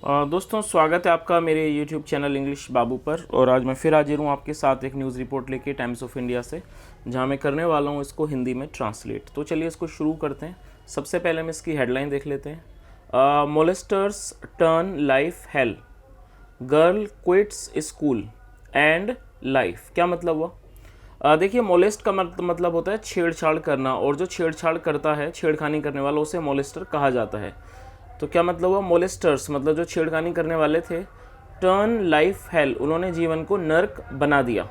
दोस्तों स्वागत है आपका मेरे YouTube चैनल इंग्लिश बाबू पर। और आज मैं फिर हाजिर हूँ आपके साथ एक न्यूज़ रिपोर्ट लेके टाइम्स ऑफ इंडिया से, जहाँ मैं करने वाला हूँ इसको हिंदी में ट्रांसलेट। तो चलिए इसको शुरू करते हैं। सबसे पहले हम इसकी हेडलाइन देख लेते हैं। Molesters turn life hell, girl quits school and life. क्या मतलब हुआ? देखिए, मोलेस्ट का मतलब होता है छेड़छाड़ करना, और जो छेड़छाड़ करता है, छेड़खानी करने वाला, उसे मोलेस्टर कहा जाता है। तो क्या मतलब हुआ? मोलेस्टर्स मतलब जो छेड़खानी करने वाले थे। टर्न लाइफ हेल, उन्होंने जीवन को नर्क बना दिया।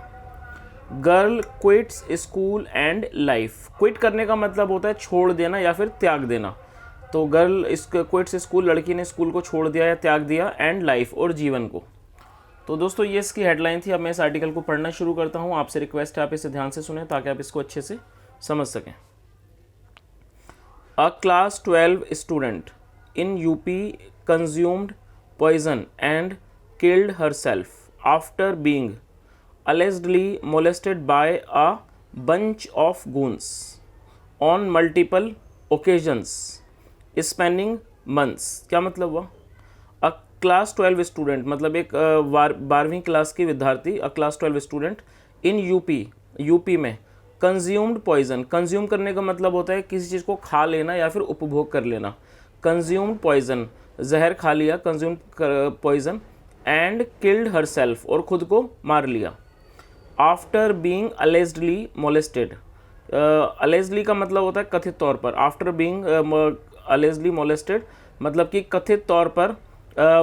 Girl quits school and life, quit करने का मतलब होता है छोड़ देना या फिर त्याग देना। तो गर्ल क्विट्स स्कूल, लड़की ने स्कूल को छोड़ दिया या त्याग दिया, एंड लाइफ और जीवन को। तो दोस्तों ये इसकी हेडलाइन थी। अब मैं इस आर्टिकल को पढ़ना शुरू करता हूँ। आपसे रिक्वेस्ट है आप इसे ध्यान से सुने ताकि आप इसको अच्छे से समझ सकें। अ class 12 student in UP consumed poison and killed herself after being allegedly molested by a bunch of goons on multiple occasions spanning months। क्या मतलब हुआ? अ क्लास 12 स्टूडेंट मतलब एक 12वीं क्लास की विद्यार्थी, अ क्लास 12 स्टूडेंट इन यूपी में कंज्यूम्ड पॉइजन। कंज्यूम करने का मतलब होता है किसी चीज़ को खा लेना या फिर उपभोग कर लेना। कंज्यूम्ड पॉइजन, जहर खा लिया, consumed poison, and killed herself, और खुद को मार लिया। After being allegedly molested, allegedly का मतलब होता है कथित तौर पर। आफ्टर बीइंग अलेज्डली मोलेस्टेड मतलब कि कथित तौर पर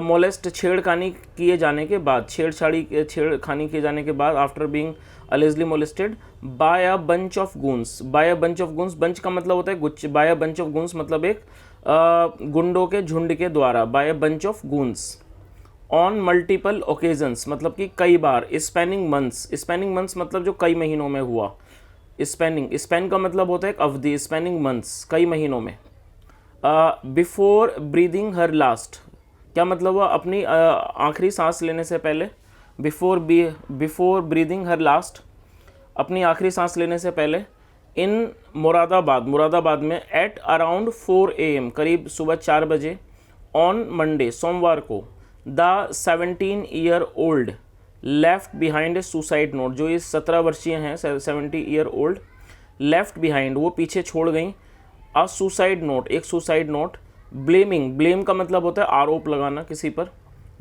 मोलेस्ट छेड़खानी किए जाने के बाद, छेड़खानी किए जाने के बाद, after being allegedly molested by a bunch of goons. By a bunch of goons, bunch का मतलब होता है गुच्छ, by a bunch of goons मतलब एक गुंडों के झुंड के द्वारा, by a bunch of goons. On multiple occasions मतलब कि कई बार। स्पेनिंग मंथ्स मतलब जो कई महीनों में हुआ। स्पेन का मतलब होता है एक अवधि, स्पेनिंग मंथ्स कई महीनों में। बिफोर ब्रीदिंग हर लास्ट, क्या मतलब हुआ? अपनी आखिरी सांस लेने से पहले। बिफोर ब्रीदिंग हर लास्ट, अपनी आखिरी सांस लेने से पहले। इन मुरादाबाद में एट अराउंड 4 AM, करीब सुबह 4 बजे। ऑन मंडे, सोमवार को। The 17 year old left behind a suicide note, जो ये 17 वर्षीय हैं, 70 ईयर ओल्ड, लेफ्ट बिहाइंड वो पीछे छोड़ गई, अ सुसाइड नोट एक सुसाइड नोट। ब्लेम का मतलब होता है आरोप लगाना किसी पर।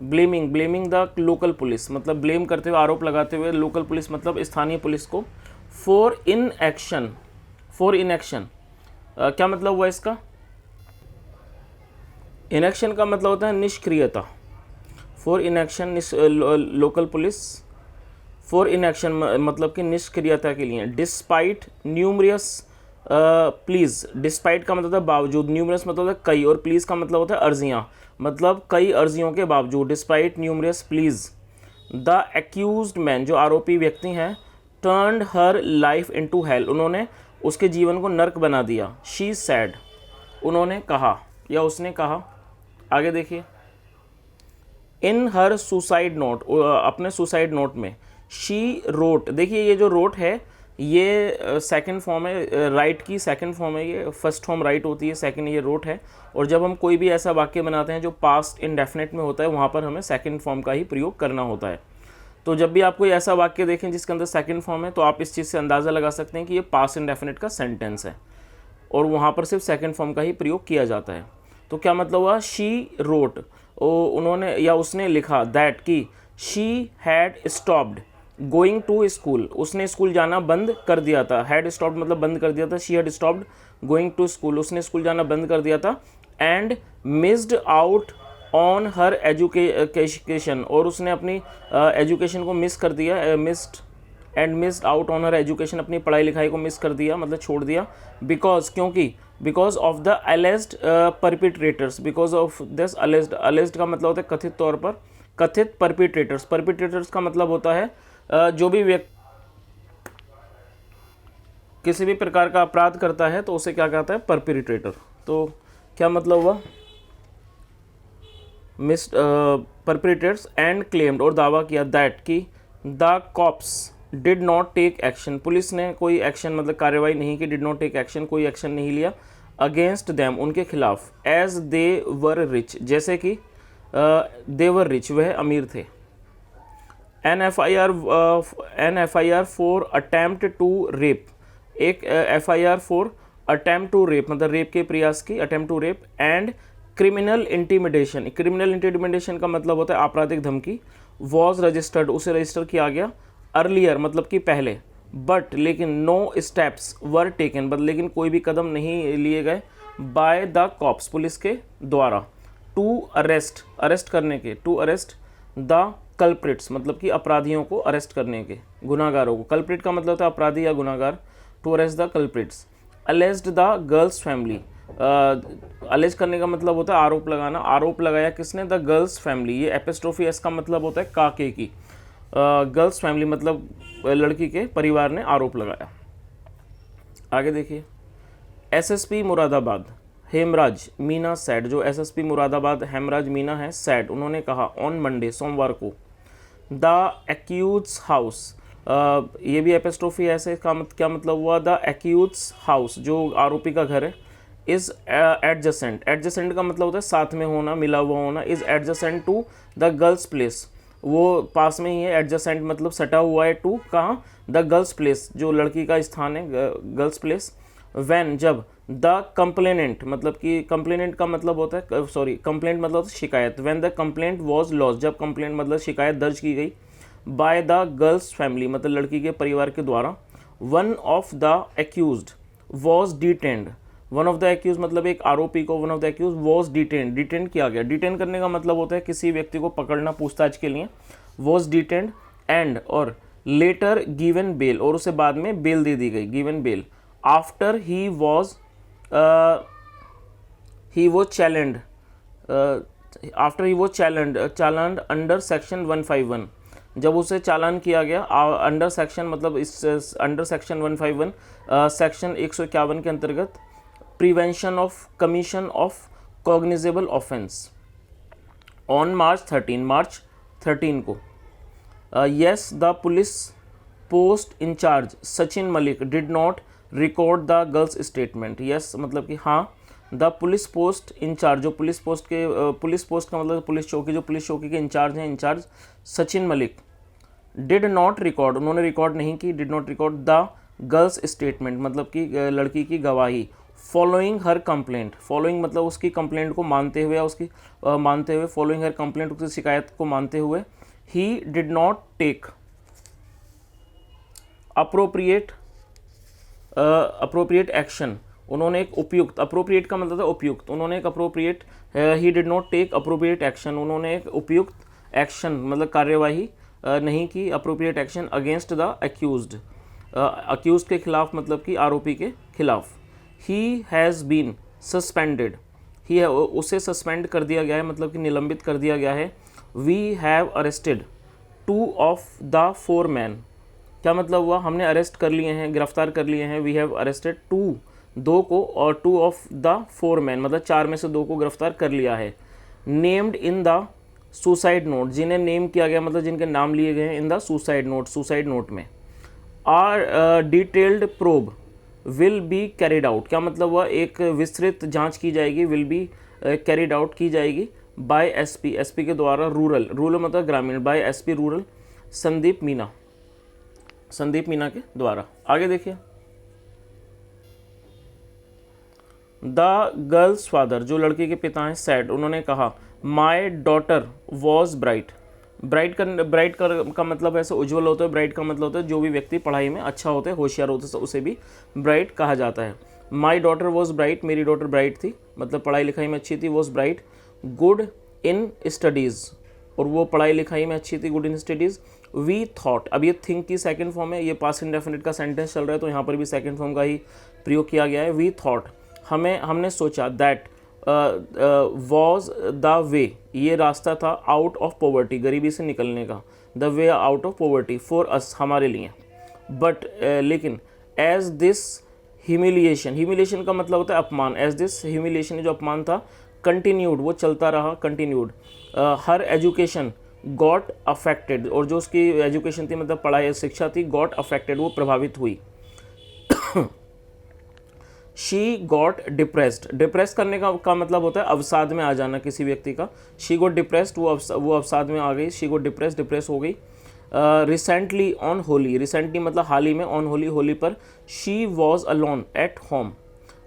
ब्लेमिंग द लोकल पुलिस मतलब ब्लेम करते हुए, आरोप लगाते हुए, लोकल पुलिस मतलब स्थानीय पुलिस को। फॉर इनएक्शन क्या मतलब हुआ इसका? इनएक्शन का मतलब होता है निष्क्रियता। For inaction local police, for inaction मतलब कि निष्क्रियता के लिए। डिस्पाइट न्यूमरियस प्लीज़, डिस्पाइट का मतलब है बावजूद, न्यूमरस मतलब है कई, और प्लीज़ का मतलब होता है अर्जियाँ, मतलब कई अर्जियों के बावजूद। Despite numerous please. The accused man, जो आरोपी व्यक्ति हैं, टर्न्ड हर लाइफ इनटू हेल, उन्होंने उसके जीवन को नर्क बना दिया। शी सैड, उन्होंने कहा या उसने कहा। आगे देखिए। इन हर सुसाइड नोट, अपने सुसाइड नोट में। शी रोट, देखिए ये जो रोट है ये सेकंड फॉर्म है, राइट की सेकंड फॉर्म है। ये फर्स्ट फॉर्म राइट होती है, सेकंड ये रोट है। और जब हम कोई भी ऐसा वाक्य बनाते हैं जो पास्ट इंडेफिनेट में होता है, वहाँ पर हमें सेकंड फॉर्म का ही प्रयोग करना होता है। तो जब भी आप कोई ऐसा वाक्य देखें जिसके अंदर सेकंड फॉर्म है, तो आप इस चीज़ से अंदाज़ा लगा सकते हैं कि ये पास्ट इंडेफिनेट का सेंटेंस है, और वहाँ पर सिर्फ सेकंड फॉर्म का ही प्रयोग किया जाता है। तो क्या मतलब हुआ? शी रोट, उन्होंने या उसने लिखा, दैट की she had stopped going to school, उसने स्कूल जाना बंद कर दिया था। हैड स्टॉप्ड मतलब बंद कर दिया था। She had stopped going to school, उसने स्कूल जाना बंद कर दिया था। And missed out on her education, और उसने अपनी एजुकेशन को मिस कर दिया। Missed out on her education, अपनी पढ़ाई लिखाई को मिस कर दिया, मतलब छोड़ दिया। Because of the alleged perpetrators, because of this alleged का मतलब होता है कथित तौर पर, कथित परपिट्रेटर्स का मतलब होता है जो भी व्यक्ति किसी भी प्रकार का अपराध करता है तो उसे क्या कहता है? परपिट्रेटर। तो क्या मतलब हुआ? मिस परपिट्रेटर्स एंड क्लेम्ड, और दावा किया, दैट कि the cops did not take action, police ने कोई एक्शन मतलब कार्रवाई नहीं की। डिड नॉट टेक एक्शन, कोई एक्शन नहीं लिया। अगेंस्ट देम, उनके खिलाफ। एज दे वर रिच, जैसे कि देवर रिच, वह अमीर थे। An F I R for attempt to rape, एक F I R for attempt to rape मतलब रेप के प्रयास की, attempt to rape. And criminal intimidation, criminal intimidation का मतलब होता है आपराधिक धमकी। वॉज रजिस्टर्ड, उसे रजिस्टर किया गया। अर्लियर मतलब कि पहले। बट लेकिन no steps were taken, but लेकिन कोई भी कदम नहीं लिए गए। बाय द कॉप्स, पुलिस के द्वारा। टू अरेस्ट, अरेस्ट करने के, टू अरेस्ट द कल्प्रिट्स मतलब कि अपराधियों को अरेस्ट करने के, गुनाहगारों को। कल्प्रिट का मतलब होता है अपराधी या गुनाहगार। To arrest the culprits. Alleged the girl's family, allege करने का मतलब होता है आरोप लगाना। आरोप लगाया किसने? The girl's family. ये एपिस्ट्रोफी एस का मतलब होता है काके की। गर्ल्स फैमिली मतलब लड़की के परिवार ने आरोप लगाया। आगे देखिए, एसएसपी मुरादाबाद हेमराज मीना सैड, जो एसएसपी मुरादाबाद हेमराज मीना है सैड, उन्होंने कहा ऑन मंडे, सोमवार को, द एक्यूज हाउस, ये भी एपिस्ट्रोफी ऐसे का क्या मतलब हुआ? द एक्यूज हाउस, जो आरोपी का घर है, इज एडजेसेंट, एडजेसेंट का मतलब होता है साथ में होना, मिला हुआ होना। Is adjacent to the girl's place, वो पास में ही है। एडजेसेंट मतलब सटा हुआ है। टू कहाँ? द गर्ल्स प्लेस, जो लड़की का स्थान है, गर्ल्स प्लेस। व्हेन जब, द कंप्लेनेंट मतलब कि कंप्लेनेंट का मतलब होता है सॉरी कंप्लेंट मतलब होता है शिकायत। When the complaint was launch, जब कंप्लेंट मतलब शिकायत दर्ज की गई। बाय द गर्ल्स फैमिली मतलब लड़की के परिवार के द्वारा। One of the accused was detained, one of the accuse मतलब एक आरोपी को, one of the accuse was detained, detain किया गया। डिटेन करने का मतलब होता है किसी व्यक्ति को पकड़ना पूछताछ के लिए। वाज डिटेन्ड एंड और लेटर गिवन बेल, और उसे बाद में बेल दे दी गई, given bail. After he was challaned, after he was challan under section 151, जब उसे चालान किया गया अंडर सेक्शन मतलब इस अंडर सेक्शन 151 सेक्शन 151 के अंतर्गत, prevention of commission of cognizable offence. On March 13 को, yes the police post incharge Sachin Malik did not record the girl's statement. Yes मतलब कि हाँ, द पुलिस पोस्ट इंचार्ज, जो पुलिस पोस्ट का मतलब पुलिस चौकी, जो पुलिस चौकी के इंचार्ज हैं, incharge Sachin Malik, did not record, उन्होंने रिकॉर्ड नहीं की, did not record the girl's statement मतलब कि लड़की की गवाही। फॉलोइंग हर कंप्लेंट, फॉलोइंग मतलब उसकी कंप्लेंट को मानते हुए या उसकी मानते हुए, फॉलोइंग हर कंप्लेंट उसकी शिकायत को मानते हुए, he did not take appropriate action, उन्होंने एक उपयुक्त, अप्रोप्रिएट का मतलब है उपयुक्त, उन्होंने एक appropriate, he did not take appropriate action, उन्होंने एक उपयुक्त एक्शन मतलब कार्यवाही नहीं की, appropriate action against the accused, accuse के खिलाफ मतलब कि आरोपी के खिलाफ। He has been suspended, he उसे सस्पेंड कर दिया गया है मतलब कि निलंबित कर दिया गया है। We have arrested 2 of the 4 man, क्या मतलब हुआ? हमने अरेस्ट कर लिए हैं, गिरफ्तार कर लिए हैं। वी हैव अरेस्टेड 2, 2 को, और 2 ऑफ द 4 मैन मतलब 4 में से 2 को गिरफ्तार कर लिया है। Named in the suicide note, जिन्हें नेम किया गया मतलब जिनके नाम लिए गए हैं in the suicide note, suicide note में। Are detailed probe will be carried out, क्या मतलब हुआ? एक विस्तृत जांच की जाएगी, विल बी कैरिड आउट की जाएगी बाय एसपी, एसपी के द्वारा, रूरल, रूरल मतलब ग्रामीण, by SP rural Sandeep Meena, Sandeep Meena के द्वारा। आगे देखिए, द गर्ल्स फादर, जो लड़की के पिता हैं, सैड, उन्होंने कहा, माई डॉटर वॉज ब्राइट, ब्राइट का मतलब ऐसे उज्ज्वल होता है, ब्राइट का मतलब होता है जो भी व्यक्ति पढ़ाई में अच्छा होता है, होशियार होता है, उसे भी ब्राइट कहा जाता है। माई डॉटर वॉज ब्राइट, मेरी डॉटर ब्राइट थी मतलब पढ़ाई लिखाई में अच्छी थी। Was bright, good in studies, और वो पढ़ाई लिखाई में अच्छी थी, good in studies. We thought, अब ये थिंक की सेकंड फॉर्म है, ये पास्ट इंडेफिनिट का सेंटेंस चल रहा है तो यहाँ पर भी सेकंड फॉर्म का ही प्रयोग किया गया है। वी थॉट, हमने सोचा, दैट वॉज द वे, ये रास्ता था, आउट ऑफ पॉवर्टी, गरीबी से निकलने का, the way out of poverty, for us, हमारे लिए। बट लेकिन एज दिस ह्यूमिलिएशन, ह्यूमिलिएशन का मतलब होता है अपमान, एज दिस ह्यूमिलिएशन, जो अपमान था, कंटिन्यूड, वो चलता रहा, कंटिन्यूड। हर एजुकेशन गॉट अफेक्टेड, और जो उसकी एजुकेशन थी मतलब पढ़ाई शिक्षा थी, गॉट अफेक्टेड, वो प्रभावित हुई। शी गॉट डिप्रेस्ड, डिप्रेस करने का मतलब होता है अवसाद में आ जाना किसी व्यक्ति का। शी गॉट डिप्रेस्ड, वो अवसाद में आ गई, शी गॉट डिप्रेस, डिप्रेस हो गई। रिसेंटली ऑन होली, रिसेंटली मतलब हाल ही में, ऑन होली, होली पर। She was alone at home,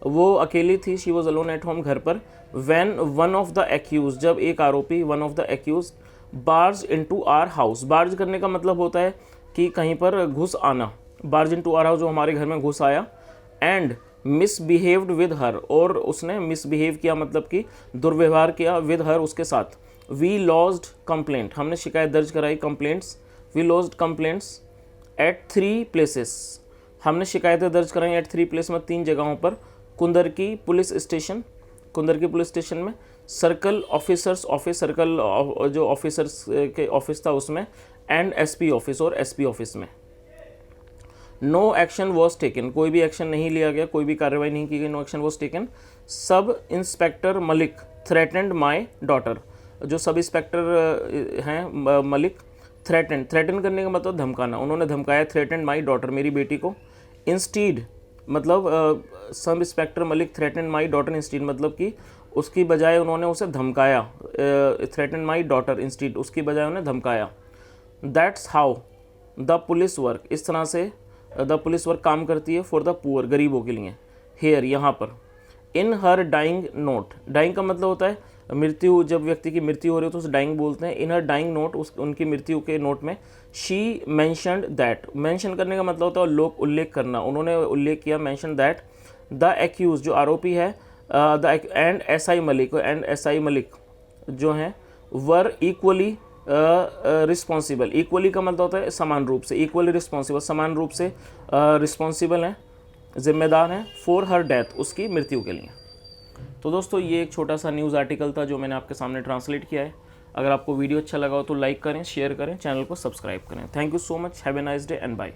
वो अकेली थी, she was alone at home, घर पर। When one of the accuse, जब एक आरोपी, one of the accuse barge into our house, barge करने का मतलब होता है कि कहीं पर घुस आना, बार्ज इनटू आवर हाउस, जो हमारे घर में घुस आया। एंड मिसबिहेव्ड विद हर, और उसने मिसबिहेव किया मतलब कि दुर्व्यवहार किया, विद हर, उसके साथ। वी लॉज्ड कंप्लेंट, हमने शिकायत दर्ज कराई, complaints, we lodged complaints at 3 places, हमने शिकायतें दर्ज कराई एट 3 प्लेस में, 3 जगहों पर। कुंदर की पुलिस स्टेशन, कुंदर की पुलिस स्टेशन में। सर्कल ऑफिसर्स ऑफिस, सर्कल जो ऑफिसर्स के ऑफिस था उसमें। एंड एसपी ऑफिस, और एसपी ऑफिस में। नो एक्शन वॉज टेकन, कोई भी एक्शन नहीं लिया गया, कोई भी कार्रवाई नहीं की गई, no action was taken. Sub inspector Malik threatened my daughter, जो सब इंस्पेक्टर हैं मलिक, थ्रेटन करने का मतलब धमकाना, उन्होंने धमकाया, थ्रेटेंड माई डॉटर, मेरी बेटी को। इंस्टीड मतलब सब inspector Malik threatened my daughter instead, मतलब कि उसकी बजाय उन्होंने उसे धमकाया, थ्रेटेंड माई डॉटर इंस्टीड, उसकी बजाय उन्हें धमकाया। That's how the police work, इस तरह से द पुलिस वर्क काम करती है फॉर द पुअर, गरीबों के लिए। हेयर, यहाँ पर। इन हर डाइंग नोट, डाइंग का मतलब होता है मृत्यु, जब व्यक्ति की मृत्यु हो रही हो तो उसे डाइंग बोलते हैं। इन हर डाइंग नोट, उनकी मृत्यु के नोट में। शी मैंशनड दैट, मैंशन करने का मतलब होता है लोग उल्लेख करना, उन्होंने उल्लेख किया, मैंशन दैट द एक्यूज, जो आरोपी है, the end SI Malik, and SI Malik जो हैं, वर इक्वली रिस्पॉन्सिबल, इक्वली का मतलब होता है समान रूप से, इक्वली रिस्पॉन्सिबल, समान रूप से रिस्पॉन्सिबल हैं, जिम्मेदार हैं, फॉर हर डेथ, उसकी मृत्यु के लिए। तो दोस्तों ये एक छोटा सा न्यूज़ आर्टिकल था जो मैंने आपके सामने ट्रांसलेट किया है। अगर आपको वीडियो अच्छा लगा हो तो लाइक करें, शेयर करें, चैनल को सब्सक्राइब करें। Thank you so much, have a nice day and bye.